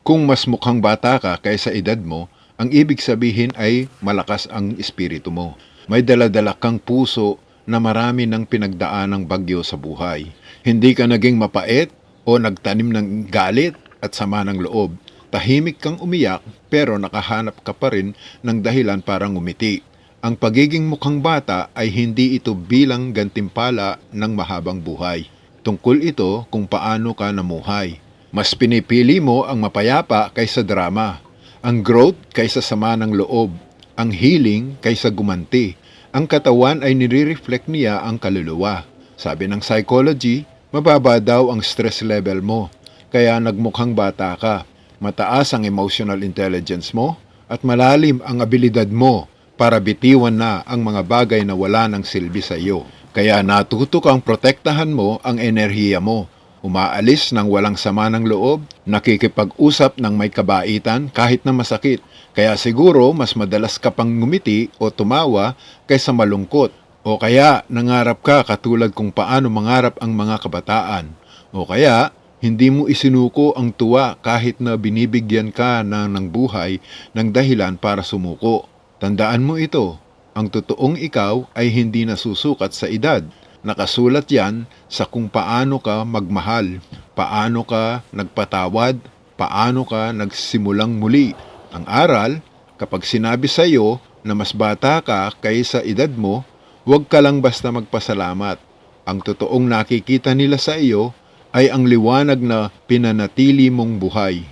Kung mas mukhang bata ka kaysa edad mo, ang ibig sabihin ay malakas ang espiritu mo. May daladala kang puso na marami ng pinagdaanang bagyo sa buhay. Hindi ka naging mapait o nagtanim ng galit at sama ng loob. Tahimik kang umiyak pero nakahanap ka pa rin ng dahilan para ngumiti. Ang pagiging mukhang bata ay hindi ito bilang gantimpala ng mahabang buhay. Tungkol ito kung paano ka namuhay. Mas pinipili mo ang mapayapa kaysa drama, ang growth kaysa sama ng loob, ang healing kaysa gumanti. Ang katawan ay nire-reflect niya ang kaluluwa. Sabi ng psychology, mababa daw ang stress level mo, kaya nagmukhang bata ka. Mataas ang emotional intelligence mo at malalim ang abilidad mo para bitiwan na ang mga bagay na wala ng silbi sa iyo. Kaya natuto kang protektahan mo ang enerhiya mo. Umaalis ng walang sama ng loob, nakikipag-usap ng may kabaitan kahit na masakit. Kaya siguro mas madalas ka pang ngumiti o tumawa kaysa malungkot. O kaya nangarap ka katulad kung paano mangarap ang mga kabataan. O kaya hindi mo isinuko ang tuwa kahit na binibigyan ka ng buhay ng dahilan para sumuko. Tandaan mo ito, ang totoong ikaw ay hindi nasusukat sa edad. Nakasulat yan sa kung paano ka magmahal, paano ka nagpatawad, paano ka nagsimulang muli. Ang aral, kapag sinabi sa iyo na mas bata ka kaysa edad mo, huwag ka lang basta magpasalamat. Ang totoong nakikita nila sa iyo ay ang liwanag na pinanatili mong buhay.